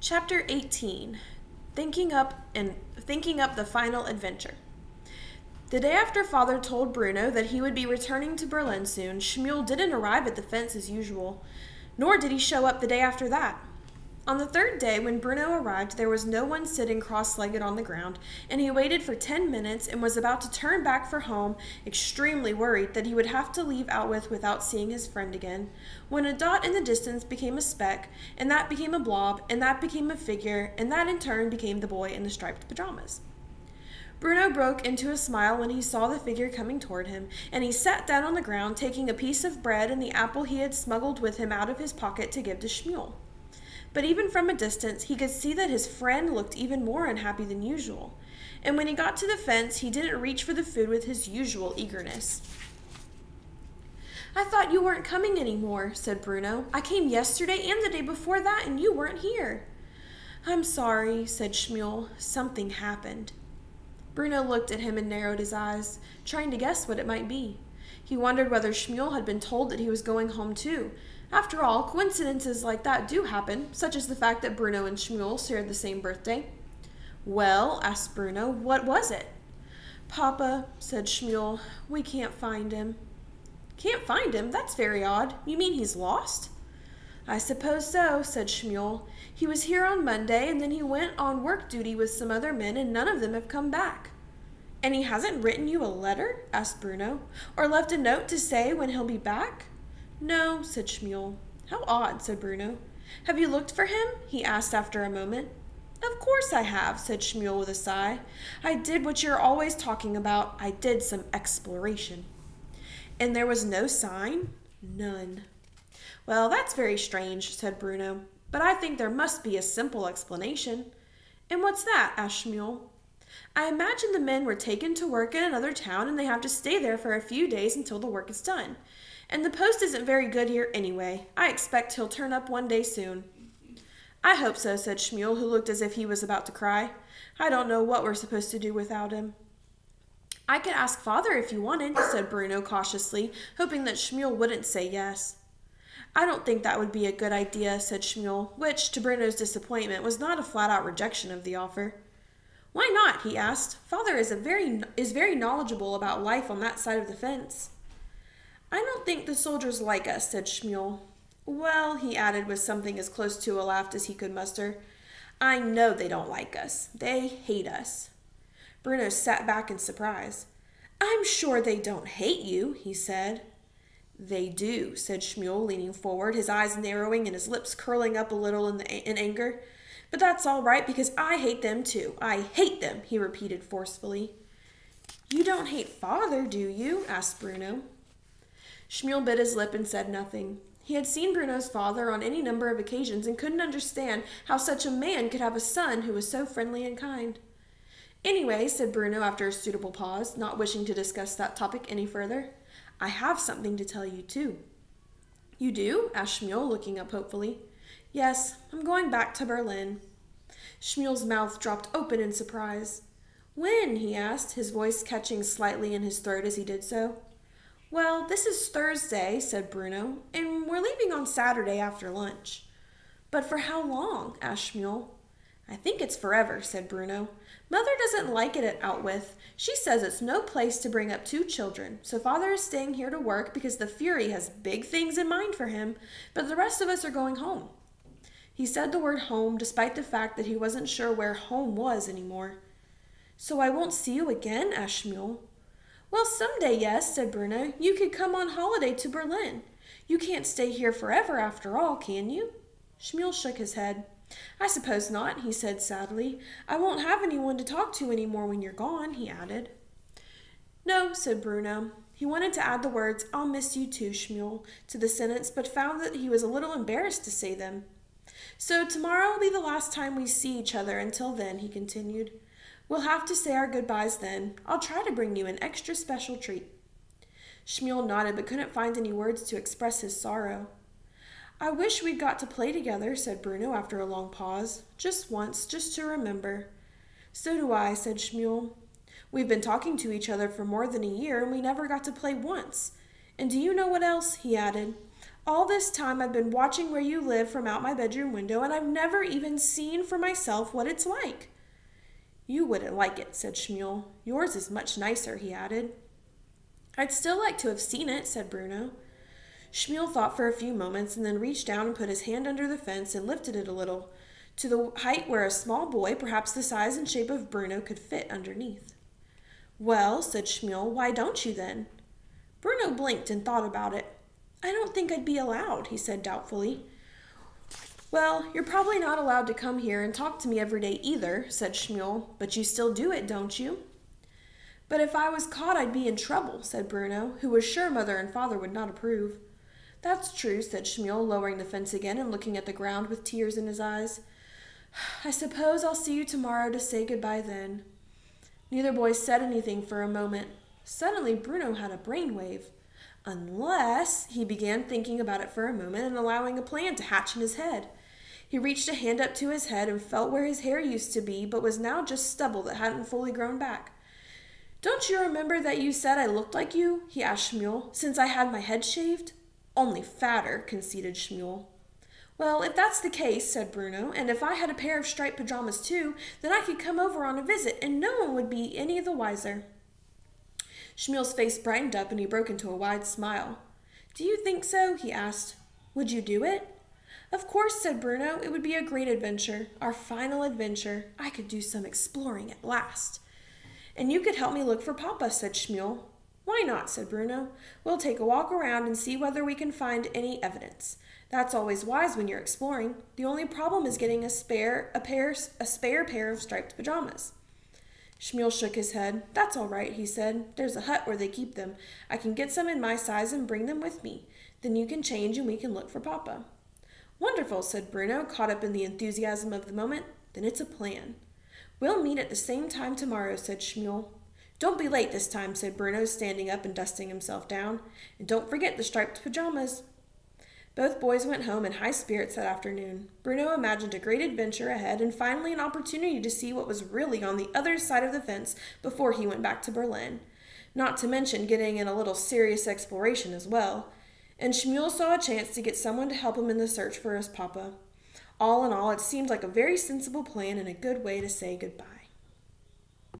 Chapter 18. Thinking up the final adventure. The day after Father told Bruno that he would be returning to Berlin soon, Schmuel didn't arrive at the fence as usual, nor did he show up the day after that. On the third day, when Bruno arrived, there was no one sitting cross-legged on the ground, and he waited for 10 minutes and was about to turn back for home, extremely worried that he would have to leave Outwith without seeing his friend again, when a dot in the distance became a speck, and that became a blob, and that became a figure, and that in turn became the boy in the striped pajamas. Bruno broke into a smile when he saw the figure coming toward him, and he sat down on the ground, taking a piece of bread and the apple he had smuggled with him out of his pocket to give to Schmuel. But even from a distance, he could see that his friend looked even more unhappy than usual, and when he got to the fence, he didn't reach for the food with his usual eagerness. "I thought you weren't coming anymore," said Bruno. "I came yesterday and the day before that, and you weren't here." "I'm sorry," said Schmuel. "Something happened." Bruno looked at him and narrowed his eyes, trying to guess what it might be. He wondered whether Schmuel had been told that he was going home too. After all, coincidences like that do happen, such as the fact that Bruno and Schmuel shared the same birthday. "Well," asked Bruno, "what was it?" "Papa," said Schmuel, "we can't find him." "Can't find him? That's very odd. You mean he's lost?" "I suppose so," said Schmuel. "He was here on Monday, and then he went on work duty with some other men, and none of them have come back." "And he hasn't written you a letter?" asked Bruno. "Or left a note to say when he'll be back?" "No," said Schmuel. "How odd," said Bruno. "Have you looked for him?" he asked after a moment. "Of course I have," said Schmuel with a sigh. "I did what you're always talking about. I did some exploration." "And there was no sign?" "None." "Well, that's very strange," said Bruno. "But I think there must be a simple explanation." "And what's that?" asked Schmuel. "I imagine the men were taken to work in another town and they have to stay there for a few days until the work is done. And the post isn't very good here anyway. I expect he'll turn up one day soon." "I hope so," said Schmuel, who looked as if he was about to cry. "I don't know what we're supposed to do without him." "I could ask Father if you wanted," said Bruno cautiously, hoping that Schmuel wouldn't say yes. "I don't think that would be a good idea," said Schmuel, which, to Bruno's disappointment, was not a flat-out rejection of the offer. "Why not?" he asked. "Father is very knowledgeable about life on that side of the fence." "I don't think the soldiers like us," said Schmuel. "Well," he added with something as close to a laugh as he could muster, "I know they don't like us. They hate us." Bruno sat back in surprise. "I'm sure they don't hate you," he said. "They do," said Schmuel, leaning forward, his eyes narrowing and his lips curling up a little in anger. "But that's all right, because I hate them too. I hate them," he repeated forcefully. "You don't hate Father, do you?" asked Bruno. Schmuel bit his lip and said nothing. He had seen Bruno's father on any number of occasions and couldn't understand how such a man could have a son who was so friendly and kind. "Anyway," said Bruno after a suitable pause, not wishing to discuss that topic any further, "I have something to tell you too." "You do?" asked Schmuel, looking up hopefully. "Yes, I'm going back to Berlin." Schmuel's mouth dropped open in surprise. "When?" he asked, his voice catching slightly in his throat as he did so. "Well, this is Thursday," said Bruno, "and we're leaving on Saturday after lunch." "But for how long?" asked Schmuel. "I think it's forever," said Bruno. "Mother doesn't like it at Outwith. She says it's no place to bring up two children, so Father is staying here to work because the Fury has big things in mind for him, but the rest of us are going home." He said the word home despite the fact that he wasn't sure where home was anymore. "So I won't see you again?" asked Schmuel. "Well, someday, yes," said Bruno. "You could come on holiday to Berlin. You can't stay here forever after all, can you?" Schmuel shook his head. "I suppose not," he said sadly. "I won't have anyone to talk to anymore when you're gone," he added. "No," said Bruno. He wanted to add the words, "I'll miss you too, Schmuel," to the sentence, but found that he was a little embarrassed to say them. "So tomorrow will be the last time we see each other until then," he continued. "We'll have to say our goodbyes then. I'll try to bring you an extra special treat." Schmuel nodded but couldn't find any words to express his sorrow. "I wish we'd got to play together," said Bruno after a long pause. "Just once, just to remember." "So do I," said Schmuel. "We've been talking to each other for more than a year and we never got to play once. And do you know what else?" he added. All this time I've been watching where you live from out my bedroom window, and I've never even seen for myself what it's like." "You wouldn't like it," said Shmuel. "Yours is much nicer," he added. "I'd still like to have seen it," said Bruno. Shmuel thought for a few moments and then reached down and put his hand under the fence and lifted it a little, to the height where a small boy, perhaps the size and shape of Bruno, could fit underneath. "Well," said Shmuel, "why don't you then?" Bruno blinked and thought about it. "I don't think I'd be allowed," he said doubtfully. "Well, you're probably not allowed to come here and talk to me every day either," said Shmuel, "but you still do it, don't you?" "But if I was caught, I'd be in trouble," said Bruno, who was sure Mother and Father would not approve. "That's true," said Shmuel, lowering the fence again and looking at the ground with tears in his eyes. "I suppose I'll see you tomorrow to say goodbye then." Neither boy said anything for a moment. Suddenly Bruno had a brainwave. Unless, he began thinking about it for a moment and allowing a plan to hatch in his head. He reached a hand up to his head and felt where his hair used to be, but was now just stubble that hadn't fully grown back. "Don't you remember that you said I looked like you?" he asked Shmuel, "since I had my head shaved?" "Only fatter," conceded Shmuel. "Well, if that's the case," said Bruno, "and if I had a pair of striped pajamas too, then I could come over on a visit and no one would be any the wiser." Shmuel's face brightened up and he broke into a wide smile. "Do you think so?" he asked. "Would you do it?" "Of course," said Bruno. "It would be a great adventure. Our final adventure. I could do some exploring at last." "And you could help me look for Papa," said Shmuel. "Why not?" said Bruno. "We'll take a walk around and see whether we can find any evidence. That's always wise when you're exploring. The only problem is getting a spare pair of striped pajamas." Shmuel shook his head. "That's all right," he said. "There's a hut where they keep them. I can get some in my size and bring them with me. Then you can change and we can look for Papa." "Wonderful," said Bruno, caught up in the enthusiasm of the moment. "Then it's a plan." "We'll meet at the same time tomorrow," said Shmuel. "Don't be late this time," said Bruno, standing up and dusting himself down. "And don't forget the striped pajamas." Both boys went home in high spirits that afternoon. Bruno imagined a great adventure ahead and finally an opportunity to see what was really on the other side of the fence before he went back to Berlin. Not to mention getting in a little serious exploration as well. And Shmuel saw a chance to get someone to help him in the search for his papa. All in all, it seemed like a very sensible plan and a good way to say goodbye.